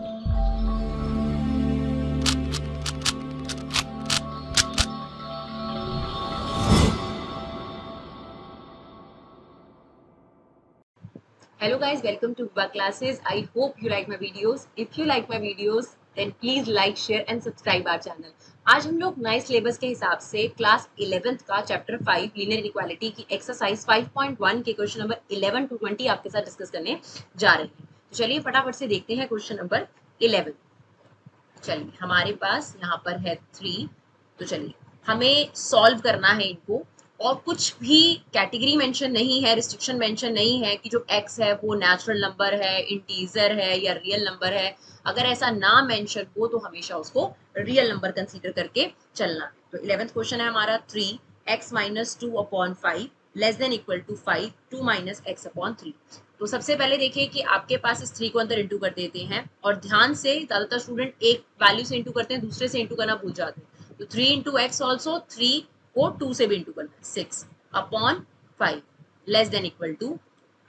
Hello guys, welcome to Viva classes. I hope you like my videos. If you like my videos, then please like, share and subscribe our channel. आज हम लोग नए syllabus के हिसाब से class 11th का chapter 5 linear inequality की exercise 5.1 के क्वेश्चन नंबर 11 to 20 आपके साथ डिस्कस करने जा रहे हैं। तो चलिए फटाफट से देखते हैं क्वेश्चन नंबर 11। चलिए हमारे पास यहाँ पर है 3। तो चलिए हमें सॉल्व करना है इनको, और कुछ भी कैटेगरी मेंशन नहीं है, रिस्ट्रिक्शन मेंशन नहीं है कि जो x है वो नेचुरल नंबर है, इंटीजर है या रियल नंबर है। अगर ऐसा ना मेंशन हो तो हमेशा उसको रियल नंबर कंसीडर करके चलना है। तो 11th क्वेश्चन है हमारा 3x minus 2/5 less than equal to 5 2 minus x/3। तो सबसे पहले देखिए कि आपके पास इस 3 को अंदर इंटू कर देते हैं, और ध्यान से ज्यादातर स्टूडेंट एक वैल्यू से इंटू करते हैं, दूसरे से इंटू करना भूल जाते हैं। तो 3 इंटू एक्स ऑल्सो 3 को 2 से भी इंटू करना है, 6/5 less than equal to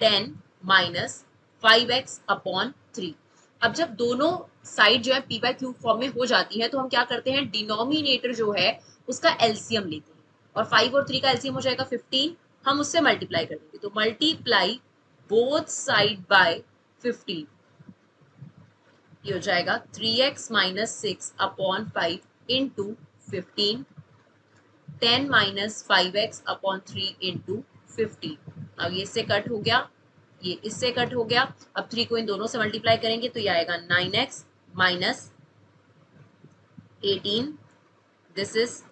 10 minus 5x/3। अब जब दोनों साइड जो है पी बाय क्यूब फॉर्म में हो जाती है तो हम क्या करते हैं, डिनोमिनेटर जो है उसका एलसीएम लेते हैं, और 5 और 3 का एलसीएम हो जाएगा 15, हम उससे मल्टीप्लाई कर देंगे। तो मल्टीप्लाई बोथ साइड बाय 15, ये हो जाएगा 3x minus 6/5 into 15, 10 minus 5x/3 into 15। अब ये इससे कट हो गया, ये इससे कट हो गया। अब 3 को इन दोनों से मल्टीप्लाई करेंगे तो ये आएगा 9x minus 18, this is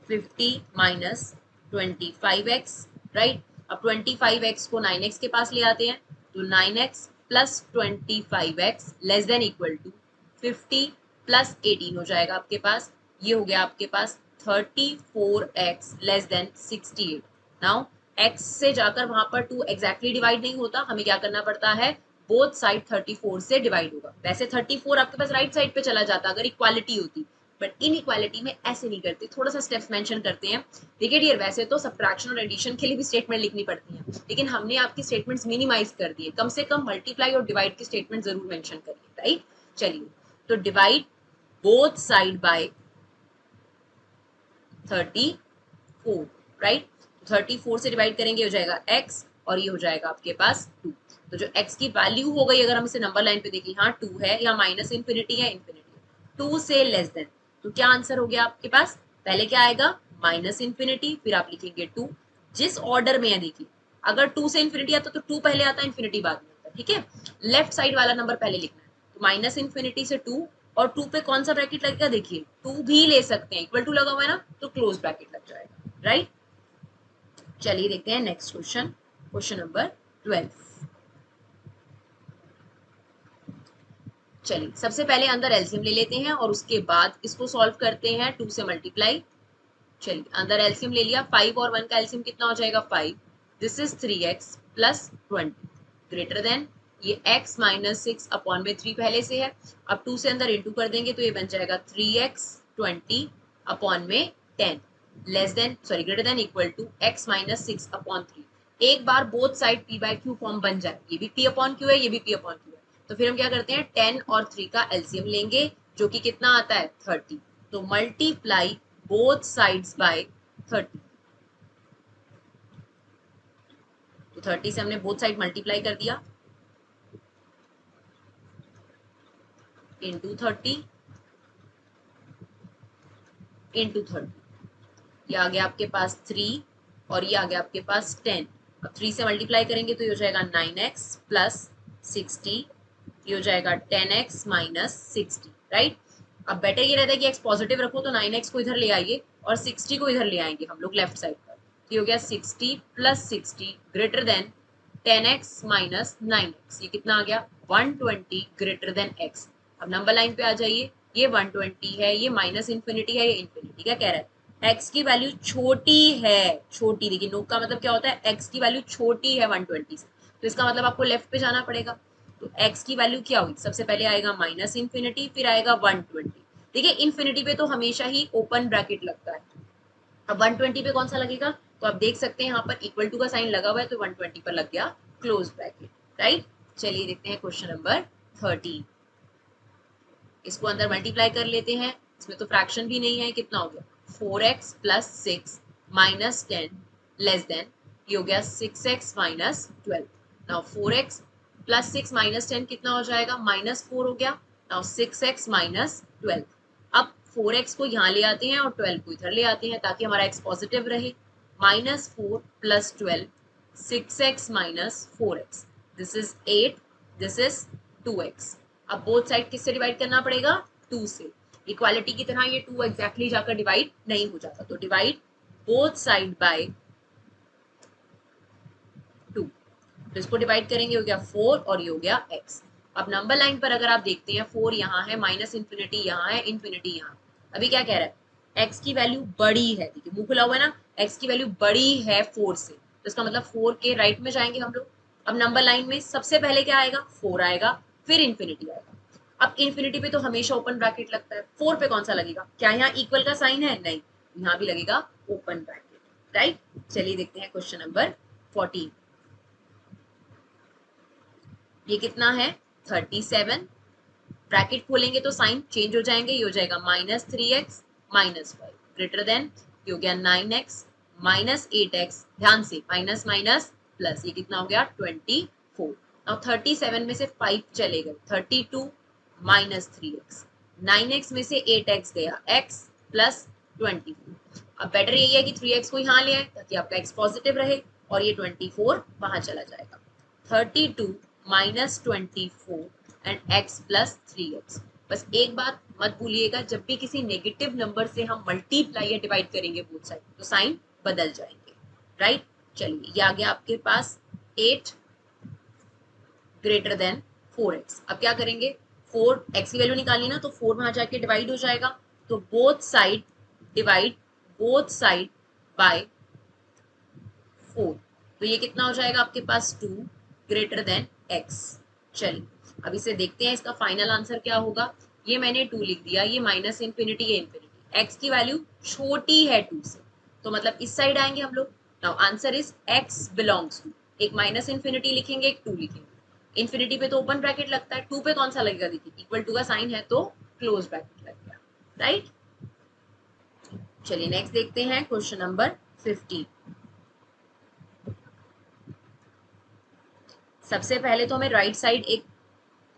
50 minus 25x, right. अब 25x को 9x के पास ले आते हैं, तो 9x plus 25x less than equal to 50 plus 18 हो जाएगा आपके पास। ये हो गया आपके पास 34x less than 68। Now x से जाकर वहां पर 2 एग्जैक्टली डिवाइड नहीं होता, हमें क्या करना पड़ता है, बोथ साइड 34 से डिवाइड होगा। वैसे 34 आपके पास राइट साइड पे चला जाता अगर इक्वालिटी होती, बट इन इक्वालिटी में ऐसे नहीं करते, थोड़ा सा स्टेप्स मेंशन करते हैं। देखिए डियर, वैसे तो सब्ट्रैक्शन और एडिशन के लिए भी स्टेटमेंट लिखनी पड़ती है, लेकिन हमने आपकी स्टेटमेंट्स मिनिमाइज कर दिए, कम से कम मल्टीप्लाई और डिवाइड की स्टेटमेंट जरूर मेंशन करिए, राइट। चलिए तो divide both side by 34, right. 34 से डिवाइड करेंगे हो जाएगा x, और ये हो जाएगा आपके पास 2। तो जो x की वैल्यू हो गई, अगर हम इसे नंबर लाइन पे देखें, यहाँ 2 है, यहाँ माइनस इन्फिनिटी है, इन्फिनिटी 2 से लेस देन, तो क्या आंसर हो गया आपके पास, पहले क्या आएगा माइनस इन्फिनिटी, फिर आप लिखेंगे 2। जिस ऑर्डर में है देखिए, अगर 2 से इन्फिनिटी आता तो 2 पहले आता, इन्फिनिटी बाद में आता, ठीक है। लेफ्ट साइड वाला नंबर पहले लिखना है, तो माइनस इन्फिनिटी से 2, और 2 पे कौन सा ब्रैकेट लगेगा, देखिए 2 भी ले सकते हैं, इक्वल टू लगा हुआ है ना, तो क्लोज ब्रैकेट लग जाएगा, राइट। चलिए देखते हैं नेक्स्ट क्वेश्चन, क्वेश्चन नंबर 12। चलिए सबसे पहले अंदर एलसीएम ले लेते हैं और उसके बाद इसको सॉल्व करते हैं 2 से मल्टीप्लाई। चलिए अंदर एलसीएम ले लिया, 5 और 1 का एलसीएम कितना हो जाएगा 5, this is 3x plus 20 greater than, ये x माइनस 6/3 पहले से है, अब 2 से अंदर इंटू कर देंगे तो ये बन जाएगा 3x 20/10 less than sorry greater than equal to x minus 6/3। एक बार both side p by q form बन जाए, ये भी p/q है, ये भी p/q है, तो फिर हम क्या करते हैं 10 और 3 का एलसीएम लेंगे, जो कि कितना आता है 30। तो मल्टीप्लाई बोथ साइड्स बाय 30, तो 30 से हमने बोथ साइड मल्टीप्लाई कर दिया, इंटू 30 इंटू 30, ये आ गया आपके पास 3, और ये आ गया आपके पास 10। अब 3 से मल्टीप्लाई करेंगे तो ये हो जाएगा 9x प्लस 60, ये हो जाएगा 10x माइनस 60, राइट। अब बेटर ये रहता है कि x पॉजिटिव रखो, तो 9x को इधर ले आइए और 60 को इधर ले आएंगे हम लोग लेफ्ट साइड पर, तो ये हो गया 60 plus 60 greater than 10x minus 9x, ये कितना आ गया 120 ग्रेटर देन x। अब नंबर लाइन पे आ जाइए, ये 120 है, ये माइनस इन्फिनिटी है, ये इन्फिनिटी, क्या कह रहा है x की वैल्यू छोटी है, छोटी, देखिए नोक का मतलब क्या होता है, x की वैल्यू छोटी है 120 से, तो इसका मतलब आपको लेफ्ट पे जाना पड़ेगा। तो x की वैल्यू क्या हुई, सबसे पहले आएगा माइनस इन्फिनिटी, फिर आएगा 120। देखिए इन्फिनिटी पे तो हमेशा ही ओपन ब्रैकेट लगता है, अब 120 पे कौन सा लगेगा, तो आप देख सकते हैं यहाँ पर इक्वल टू का साइन लगा हुआ है, तो 120 पर लग गया क्लोज ब्रैकेट, राइट। चलिए देखते हैं क्वेश्चन नंबर 13। इसको अंदर मल्टीप्लाई कर लेते हैं, इसमें तो फ्रैक्शन भी नहीं है, कितना हो गया 4x plus 6 minus 10 less than, ये हो गया 6x minus 12। Now 4x plus 6 minus 10 कितना हो जाएगा -4 हो गया। Now 6x minus 12। अब 4x को यहाँ ले आते हैं और 12 को इधर ले आते हैं ताकि हमारा x पॉजिटिव रहे। -4 plus 12 6x minus 4x, this is 8, this is 2x। अब बोथ साइड किससे डिवाइड करना पड़ेगा 2 से। इक्वालिटी की तरह ये 2 एग्जैक्टली जाकर डिवाइड नहीं हो जाता, तो डिवाइड बोथ साइड बाय 2। तो इसको डिवाइड करेंगे, हो गया 4 और ये हो गया x। अब नंबर लाइन पर अगर आप देखते हैं 4 यहाँ है, माइनस इंफिनिटी यहाँ है, इंफिनिटी यहाँ। अभी क्या कह रहा है x की वैल्यू बड़ी है, देखिए मुंह खुला हुआ है ना, x की वैल्यू बड़ी है 4 से, तो इसका मतलब 4 के राइट में जाएंगे हम लोग। अब नंबर लाइन में सबसे पहले क्या आएगा 4 आएगा, फिर इंफिनिटी आएगा। अब इंफिनिटी पे तो हमेशा ओपन ब्रैकेट लगता है, 4 पे कौन सा लगेगा, क्या यहाँ इक्वल का साइन है, नहीं, यहाँ भी लगेगा ओपन ब्रैकेट, राइट। चलिए देखते हैं क्वेश्चन नंबर 14। ये कितना है 37, ब्रैकेट खोलेंगे तो साइन चेंज हो जाएंगे, ये हो जाएगा -3x माइनस 5 ग्रेटर देन, ये हो गया 9x माइनस 8x, ध्यान से माइनस माइनस प्लस, ये कितना हो गया 24। अब 37 में से 5 चले गए, 32 माइनस 3x, 9x में से 8x गया, x प्लस 24। अब बेटर यही है कि 3x को यहाँ ले आए ताकि आपका x पॉजिटिव रहे और ये 24 वहां चला जाएगा। 32 minus 24 and x plus 3x। बस एक बात मत भूलिएगा, जब भी किसी नेगेटिव नंबर से हम मल्टीप्लाई या डिवाइड करेंगे बोथ साइड तो साइन बदल जाएंगे, राइट। चलिए ये आ गया आपके पास 8 ग्रेटर देन 4x। अब क्या करेंगे 4 x की वैल्यू निकालनी ना, तो 4 वहां जाके डिवाइड हो जाएगा, तो both side divide both side by 4, तो ये कितना हो जाएगा आपके पास 2 ग्रेटर देन x। चलिए अब इसे देखते हैं, इसका फाइनल आंसर क्या होगा। ये मैंने 2 लिख दिया, ये माइनस इंफिनिटी, ये इंफिनिटी, x की वैल्यू छोटी है 2 से, तो मतलब इस साइड आएंगे हम लोग। Now answer is x belongs to, एक माइनस इंफिनिटी लिखेंगे, एक 2 लिखेंगे। इंफिनिटी पे तो ओपन ब्रैकेट लगता है, 2 पे कौन सा लगेगा, देखिए इक्वल टू का साइन है तो क्लोज ब्रैकेट लग गया, राइट। चलिए नेक्स्ट देखते हैं क्वेश्चन नंबर 15। सबसे पहले तो हमें राइट साइड एक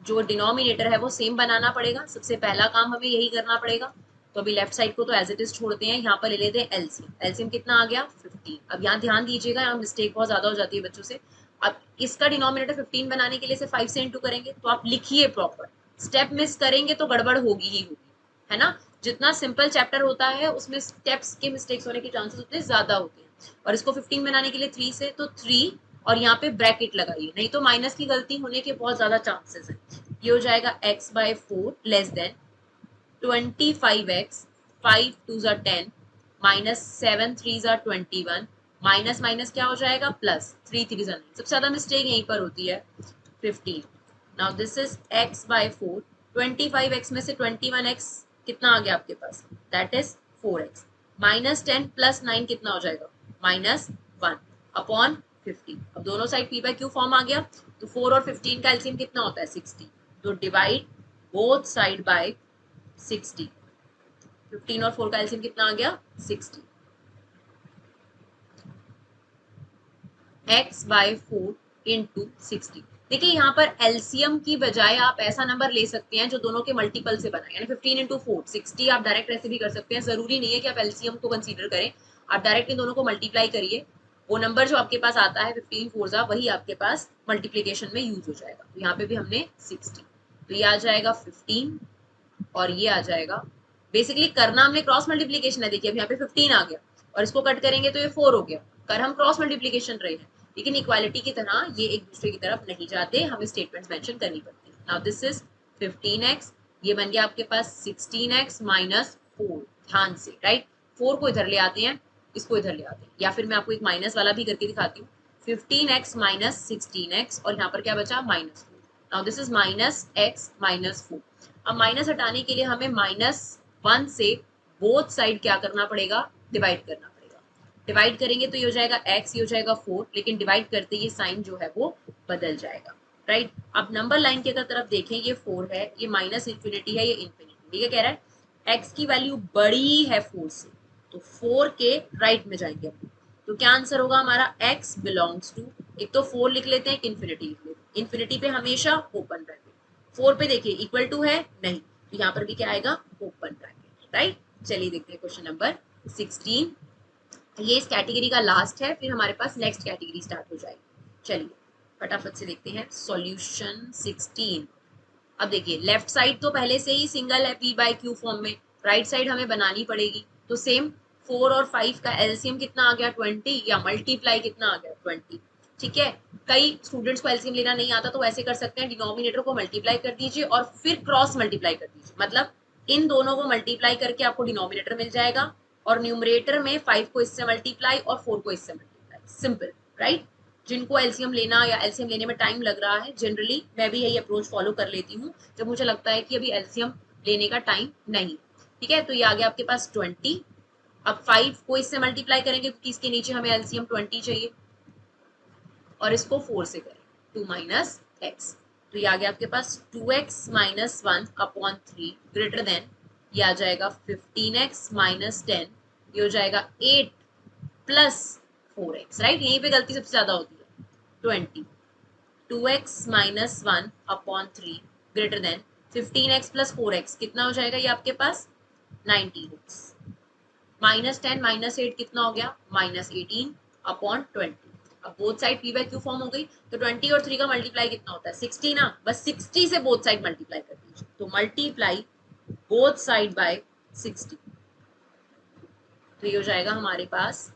जो डिनोमिनेटर है वो सेम बनाना पड़ेगा, सबसे पहला काम हमें यही करना पड़ेगा। तो अभी लेफ्ट साइड को तो एज इट इज छोड़ते हैं, यहाँ पर ले लेते हैं एलसीएम। एलसीएम कितना आ गया 15। अब यहाँ ध्यान दीजिएगा, यहाँ मिस्टेक बहुत ज्यादा हो जाती है बच्चों से। अब इसका डिनोमिनेटर 15 बनाने के लिए से 5 से इंटू करेंगे, तो आप लिखिए प्रॉपर, स्टेप मिस करेंगे तो गड़बड़ होगी ही होगी, है ना। जितना सिंपल चैप्टर होता है उसमें स्टेप्स के मिस्टेक्स होने के चांसेस उतने ज्यादा होते हैं। और इसको 15 बनाने के लिए 3 से, तो 3 और यहाँ पे ब्रैकेट लगाइए, नहीं तो माइनस की गलती होने के बहुत ज्यादा चांसेस है। ये हो जाएगा x by 4 less than 25x 5 2 10 minus 7 3 21, minus minus क्या हो जाएगा प्लस, 3 3 9। सबसे ज्यादा मिस्टेक यहीं पर होती है 15। Now this is x by 4, 25x में से 21x कितना आ गया आपके पास, that is 4x, minus 10 plus 9 कितना हो जाएगा -1 अपॉन 15। अब दोनों side p by q form आ गया, तो 4 और 15 का एलसीएम कितना होता है 60, तो डिवाइड बोथ साइड बाय 60। 15 और 4 का एलसीएम कितना आ गया 60। x by 4 into 60। देखिए यहाँ पर एलसीएम की बजाय आप ऐसा नंबर ले सकते हैं जो दोनों के मल्टीपल से बना, यानी 15 इंटू 4 60। आप डायरेक्ट ऐसे भी कर सकते हैं, जरूरी नहीं है कि आप एलसीएम को कंसीडर करें, आप डायरेक्ट इन दोनों को मल्टीप्लाई करिए। वो नंबर जो आपके पास आता है 15 4 वही आपके पास मल्टीप्लीकेशन में यूज हो जाएगा। तो यहाँ पे भी हमने 60, तो ये आ जाएगा 15 और ये आ जाएगा, बेसिकली करना हमने क्रॉस मल्टीप्लीकेशन है। देखिए अब यहाँ पे 15 आ गया और इसको कट करेंगे तो ये 4 हो गया, कर हम क्रॉस मल्टीप्लीकेशन रहे हैं, लेकिन इक्वालिटी की तरह ये एक दूसरे की तरफ नहीं जाते, हमें स्टेटमेंट्स मेंशन करनी पड़ती है। नाउ दिस इज 15x, ये बन गया आपके पास 16x माइनस 4, ध्यान से, राइट। 4 को इधर ले आते हैं, इसको इधर ले आते हैं, या फिर मैं आपको एक माइनस वाला भी करके दिखाती हूँ। 15x माइनस 16x और यहाँ पर क्या बचा -4। Now this is minus x minus 4। अब माइनस हटाने के लिए हमें -1 से बोथ साइड क्या करना पड़ेगा, डिवाइड करना पड़ेगा। डिवाइड करेंगे तो ये हो जाएगा x, ये हो जाएगा 4, लेकिन डिवाइड करते ये साइन जो है वो बदल जाएगा, राइट। अब नंबर लाइन की अगर तरफ देखें, ये 4 है, ये माइनस इन्फिनिटी है, ये इन्फिनिटी, ठीक है। कह रहा है x की वैल्यू बड़ी है 4 से, तो 4 के राइट में जाएंगे अपन। तो क्या आंसर होगा हमारा, x बिलोंग्स टू, एक तो 4 लिख लेते हैं, एक इन्फिनिटी लिख लेते हैं। इन्फिनिटी पे हमेशा ओपन ब्रैकेट, 4 पे देखिए इक्वल टू है नहीं, तो यहाँ पर भी क्या आएगा, ओपन ब्रैकेट, राइट। चलिए देखते हैं क्वेश्चन नंबर 16। ये इस कैटेगरी का लास्ट है, फिर हमारे पास नेक्स्ट कैटेगरी स्टार्ट हो जाएगी। चलिए फटाफट से देखते हैं सॉल्यूशन 16। अब देखिए लेफ्ट साइड तो पहले से ही सिंगल है p बाई क्यू फॉर्म में, राइट साइड हमें बनानी पड़ेगी। तो सेम 4 और 5 का एलसीएम कितना आ गया 20, या मल्टीप्लाई कितना आ गया 20, ठीक है। कई स्टूडेंट्स को एलसीएम लेना नहीं आता, तो ऐसे कर सकते हैं, डिनोमिनेटर को मल्टीप्लाई कर दीजिए और फिर क्रॉस मल्टीप्लाई कर दीजिए, मतलब इन दोनों को मल्टीप्लाई करके आपको डिनोमिनेटर मिल जाएगा, और न्यूमरेटर में 5 को इससे मल्टीप्लाई और 4 को इससे मल्टीप्लाई, सिंपल, राइट। जिनको एलसीएम लेना या एलसीएम लेने में टाइम लग रहा है, जनरली मैं भी यही अप्रोच फॉलो कर लेती हूँ जब मुझे लगता है कि अभी एलसीएम लेने का टाइम नहीं, ठीक है। तो ये आ गया आपके पास 20। अब 5 को इससे मल्टीप्लाई करेंगे क्योंकि इसके नीचे हमें एलसीएम 20 चाहिए, और इसको 4 से करें, 2 माइनस एक्स, तो ये आ गया आपके पास 2x minus 1 upon 3 greater than, ये आ जाएगा 15x माइनस 10, ये हो जाएगा 8 प्लस 4x, राइट। यहीं पे गलती सबसे ज्यादा होती है, 20, 2x minus 1 upon 3 greater than 15x plus 4x, कितना हो जाएगा ये आपके पास 19x, माइनस 10 माइनस 8 कितना हो गया, माइनस 18 अपॉन 20। अब both side p by Q form हो गई, तो 20 और 3 का मल्टीप्लाई कितना होता है 60 ना, बस 60 से बोथ साइड मल्टीप्लाई कर दीजिए, तो मल्टीप्लाई बोथ साइड बाय 60, तो ये हो जाएगा हमारे पास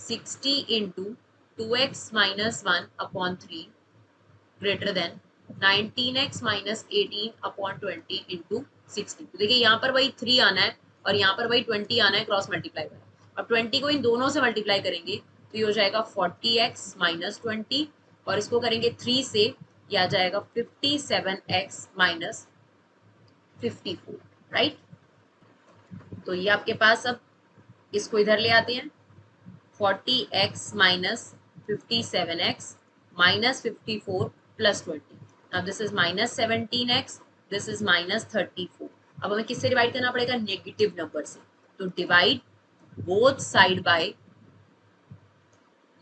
60 into 2x minus 1 upon 3 greater than 19x minus 18 upon 20 into 60। तो देखिए यहाँ पर वही 3 आना है और यहाँ पर वही 20 आना है क्रॉस मल्टीप्लाई वाला। अब 20 को इन दोनों से मल्टीप्लाई करेंगे तो ये हो जाएगा 40x माइनस 20, और इसको करेंगे 3 से, ये आ जाएगा 57x माइनस 54, राइट। तो ये आपके पास, अब इसको इधर ले आते हैं, 40x minus 57x minus 54 plus 20. Now this is minus 17x, this is minus 34. अब हमें किससे डिवाइड करना पड़ेगा, नेगेटिव नंबर से, तो divide both side by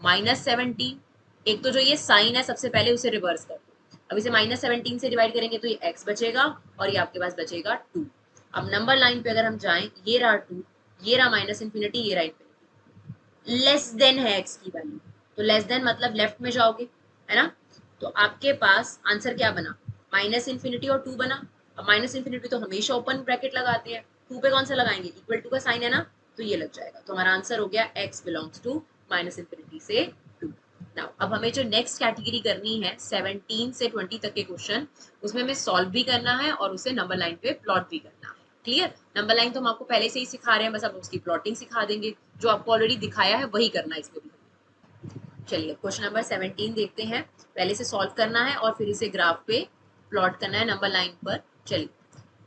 minus 17। एक तो जो ये साइन है सबसे पहले उसे रिवर्स कर दो, अब इसे माइनस 17 से डिवाइड करेंगे तो ये x बचेगा और ये आपके पास बचेगा 2। अब नंबर लाइन पे अगर हम जाएं, ये रहा 2, ये रहा माइनस इन्फिनिटी, ये रहा इन्फिनिटी, लेस देन है x की वैल्यू, तो लेस देन मतलब लेफ्ट में जाओगे, है ना। तो आपके पास आंसर क्या बना, माइनस इन्फिनिटी और 2 बना। अब माइनस इन्फिनिटी तो हमेशा ओपन ब्रैकेट लगाते हैं, 2 पे कौन सा लगाएंगे, इक्वल टू का साइन है ना, तो ये लग जाएगा। तो हमारा आंसर हो गया x belongs to minus infinity से 2। नाउ अब हमें जो नेक्स्ट कैटेगरी करनी है 17 से 20 तक के क्वेश्चन, उसमें हमें सॉल्व भी करना है और उसे नंबर लाइन पे प्लॉट भी करना है। क्लियर, नंबर लाइन तो हम आपको पहले से ही सिखा रहे हैं, बस अब उसकी प्लॉटिंग सिखा देंगे, जो आपको ऑलरेडी दिखाया है वही करना है इसमें भी। चलिए क्वेश्चन नंबर 17 देखते हैं, पहले से सॉल्व करना है और फिर इसे ग्राफ पे प्लॉट करना है नंबर लाइन पर। चलिए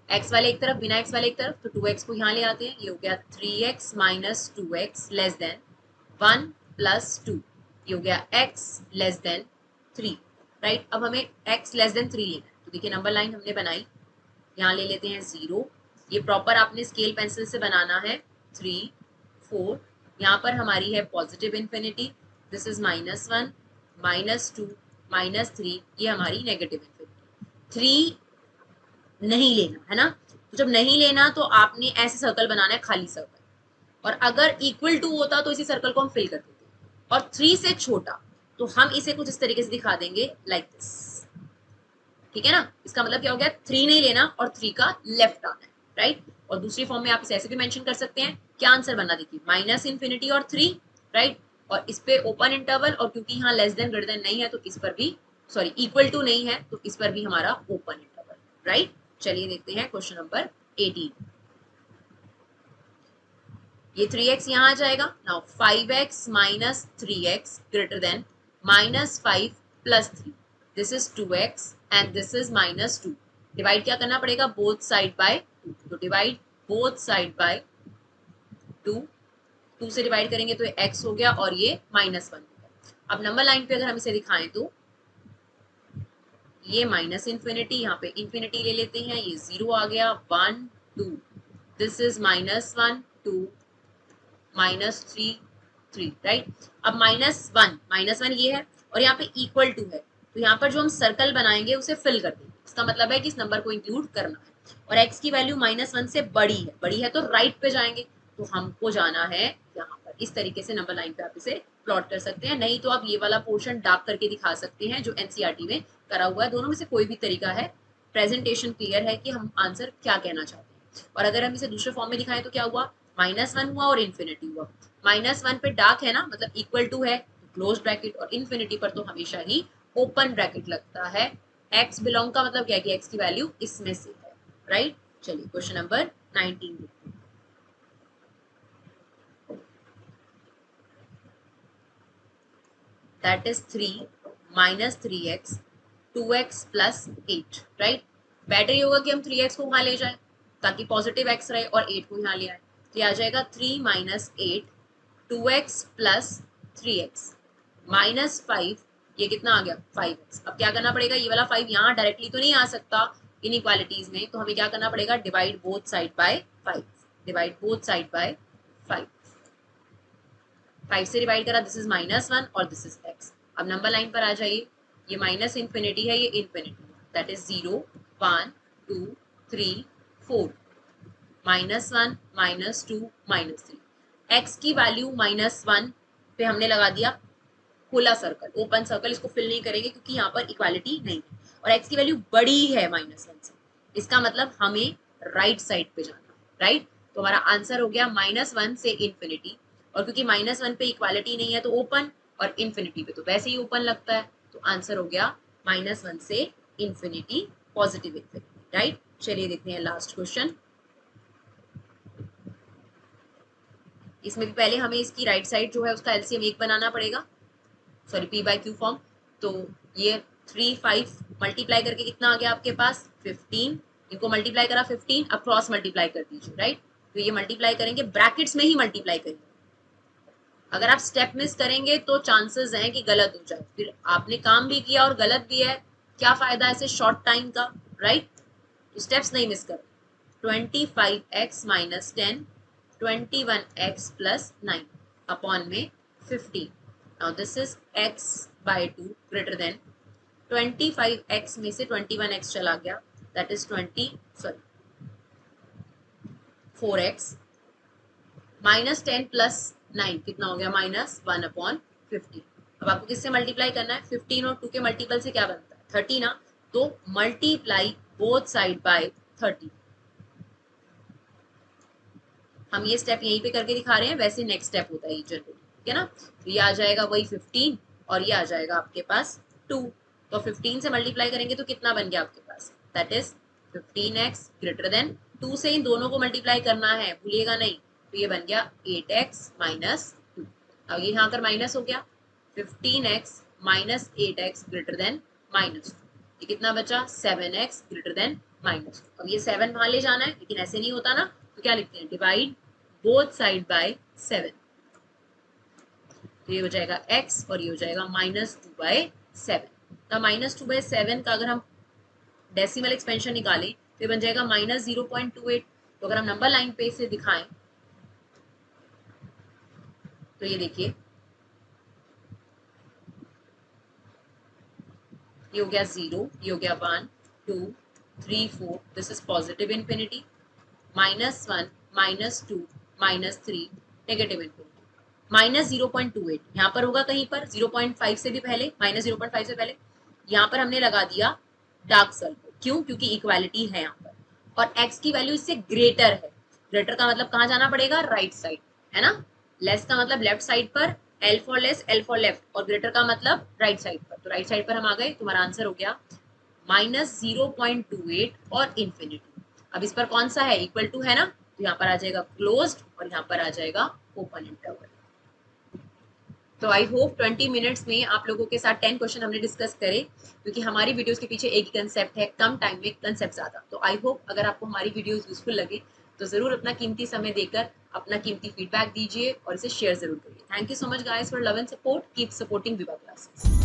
x वाले एक तरफ, बिना x वाले एक तरफ, तो 2x को यहाँ ले आते हैं, ये हो गया 3x minus 2x less than 1 plus 2, ये हो गया x लेस देन 3, राइट। अब हमें x लेस देन 3 लेना है, तो देखिए नंबर लाइन हमने बनाई, यहाँ ले लेते हैं 0, ये प्रॉपर आपने स्केल पेंसिल से बनाना है, 3 4, यहाँ पर हमारी है positive infinity, this is minus 1 minus 2 minus 3, ये हमारी नेगेटिव इन्फिनिटी। 3 नहीं लेना है ना, तो जब नहीं लेना तो आपने ऐसे सर्कल बनाना है, खाली सर्कल, और अगर इक्वल टू होता तो इसी सर्कल को हम फिल कर देते, और 3 से छोटा तो हम इसे कुछ इस तरीके से दिखा देंगे, लाइक दिस, ठीक है ना। इसका मतलब क्या हो गया, 3 नहीं लेना और 3 का लेफ्ट आना है, राइट। और दूसरी फॉर्म में आप इसे ऐसे भी मेंशन कर सकते हैं, क्या आंसर बनना, देखिए माइनस इन्फिनिटी और 3, राइट, और इस पे ओपन इंटरवल, और क्योंकि यहाँ लेस देन ग्रेटर देन नहीं है तो इस पर भी, सॉरी इक्वल टू नहीं है तो इस पर भी हमारा ओपन इंटरवल, राइट। चलिए देखते हैं क्वेश्चन नंबर 18। ये 3x यहाँ आ जाएगा, now 5x minus 3x greater than minus 5 plus 3, this is 2x and this is minus 2। Divide क्या करना पड़ेगा, बोथ साइड बाय 2, तो डिवाइड बोथ साइड बाय 2, 2 से डिवाइड करेंगे तो x हो गया और ये माइनस 1 हो गया। अब नंबर लाइन पे अगर हम इसे दिखाएं तो ये माइनस इन्फिनिटी, यहाँ पे इन्फिनिटी ले लेते हैं, ये 0 आ गया, 1 2, दिस इज -1 2 -3 3, राइट। अब -1 ये है और यहाँ पे इक्वल टू है, तो यहाँ पर जो हम सर्कल बनाएंगे उसे फिल कर देंगे। इसका मतलब है कि इस नंबर को इंक्लूड करना है और x की वैल्यू -1 से बड़ी है तो राइट पे जाएंगे, तो हमको जाना है यहाँ पर। इस तरीके से नंबर लाइन पे आप इसे प्लॉट कर सकते हैं, नहीं तो आप ये वाला पोर्शन डार्क करके दिखा सकते हैं जो एनसीईआरटी में करा हुआ है। दोनों में से कोई भी तरीका है, प्रेजेंटेशन क्लियर है कि हम आंसर क्या कहना चाहते हैं। और अगर हम इसे दूसरे फॉर्म में दिखाएं तो क्या हुआ, -1 हुआ और इन्फिनिटी हुआ। -1 पे डार्क है ना, मतलब इक्वल टू है, क्लोज ब्रैकेट, और इन्फिनिटी पर तो हमेशा ही ओपन ब्रैकेट लगता है। x बिलोंग का मतलब क्या है कि x की वैल्यू इसमें से है, राइट। चलिए क्वेश्चन नंबर 19 देखते हैं। That is 3 - 3x 2x + 8, right. Better ये होगा कि हम 3x को वहां ले जाए ताकि पॉजिटिव x रहे और 8 को यहाँ ले आए, तो ये आ जाएगा 3 - 8 2x + 3x -5, ये कितना आ गया 5x। अब क्या करना पड़ेगा, ये वाला 5 यहाँ डायरेक्टली तो नहीं आ सकता इनइक्वालिटीज में, तो हमें क्या करना पड़ेगा, divide both side by 5, divide both side by 5। 5 से डिवाइड करा, दिस इज -1 और दिस इज x। अब नंबर लाइन पर आ जाइए, ये माइनस इन्फिनिटी है, ये इन्फिनिटी, दैट इज 0 1 2 3 4 -1 -2 -3। x की वैल्यू -1 पे हमने लगा दिया खुला सर्कल, ओपन सर्कल, इसको फिल नहीं करेंगे क्योंकि यहाँ पर इक्वालिटी नहीं है, और x की वैल्यू बड़ी है -1 से, इसका मतलब हमें राइट साइड पे जाना, राइट। तो हमारा आंसर हो गया -1 से इन्फिनिटी, और क्योंकि -1 पे इक्वालिटी नहीं है तो ओपन, और इन्फिनिटी पे तो वैसे ही ओपन लगता है, तो आंसर हो गया -1 से इन्फिनिटी, पॉजिटिव इन्फिनिटी, राइट। चलिए देखते हैं लास्ट क्वेश्चन। इसमें भी पहले हमें इसकी राइट साइड जो है उसका एलसीएम 1 बनाना पड़ेगा, सॉरी p/q फॉर्म। तो ये 3 5 मल्टीप्लाई करके कितना आ गया आपके पास 15, इनको मल्टीप्लाई करा 15, अब क्रॉस मल्टीप्लाई कर दीजिए, राइट। तो ये मल्टीप्लाई करेंगे, ब्रैकेट्स में ही मल्टीप्लाई करेंगे, अगर आप स्टेप मिस करेंगे तो चांसेस हैं कि गलत हो जाए, फिर आपने काम भी किया और गलत भी है, क्या फायदा ऐसे शॉर्ट टाइम का, राइट। तो स्टेप्स नहीं मिस करो। 25x - 10 21x + 9 अपॉन में 15। Now this is x/2 greater than 25x में से 21x चला गया, दैट इज 4x -10 + 9 कितना हो गया -1/50। अब आपको किससे मल्टीप्लाई करना है, 15 और 2 के मल्टीपल से क्या बनता है 30 ना, तो मल्टीप्लाई बोथ साइड बाय 30। हम ये स्टेप यहीं पे करके दिखा रहे हैं, वैसे नेक्स्ट स्टेप होता है जनरली, ठीक है ना। तो ये आ जाएगा वही 15 और ये आ जाएगा आपके पास 2, तो 15 से मल्टीप्लाई करेंगे तो कितना बन गया आपके पास, that is 15x greater than 2 से इन दोनों को मल्टीप्लाई करना है, भूलिएगा नहीं, तो ये बन गया 8x - 2। अब ये यहाँ कर माइनस हो गया, 15x - 8x ग्रेटर देन -2, ये कितना बचा 7x ग्रेटर देन -2। अब ये 7 वहां ले जाना है, लेकिन ऐसे नहीं होता ना, तो क्या लिखते हैं, डिवाइड बोथ साइड बाय 7, तो ये हो जाएगा x और ये हो जाएगा -2/7। तो -2/7 का अगर हम डेसिमल एक्सपेंशन निकालें तो ये बन जाएगा -0.28। तो अगर हम नंबर लाइन पे इसे दिखाएं तो ये देखिए, ये हो गया 0, ये हो गया 1 2 3 4, this is positive infinity, -1 -2 -3 negative infinity, -0.28 यहाँ पर होगा कहीं पर 0.5 से भी पहले, -0.5 से पहले यहाँ पर हमने लगा दिया डार्क सर्कल, क्यों, क्योंकि इक्वालिटी है यहाँ पर, और x की वैल्यू इससे ग्रेटर है, ग्रेटर का मतलब कहाँ जाना पड़ेगा, राइट साइड, है ना। लेस का मतलब लेफ्ट साइड पर, L for less L for left, और ग्रेटर का मतलब राइट साइड पर, तो राइट साइड पर हम आ गए, तुम्हारा आंसर हो गया -0.28 और इन्फिनिटी। अब इस पर कौन सा है, इक्वल टू है ना, तो यहाँ पर आ जाएगा क्लोज्ड और यहाँ पर आ जाएगा ओपन इंटरवल। तो आई होप 20 मिनट्स में आप लोगों के साथ 10 क्वेश्चन हमने डिस्कस करे, क्योंकि हमारी वीडियोस के पीछे एक ही कंसेप्ट है, कम टाइम में कंसेप्ट ज्यादा। तो आई होप अगर आपको हमारी वीडियोस यूजफुल लगे तो जरूर अपना कीमती समय देकर अपना कीमती फीडबैक दीजिए और इसे शेयर जरूर करिए। Thank you so much guys for love and support, keep supporting Vibha classes.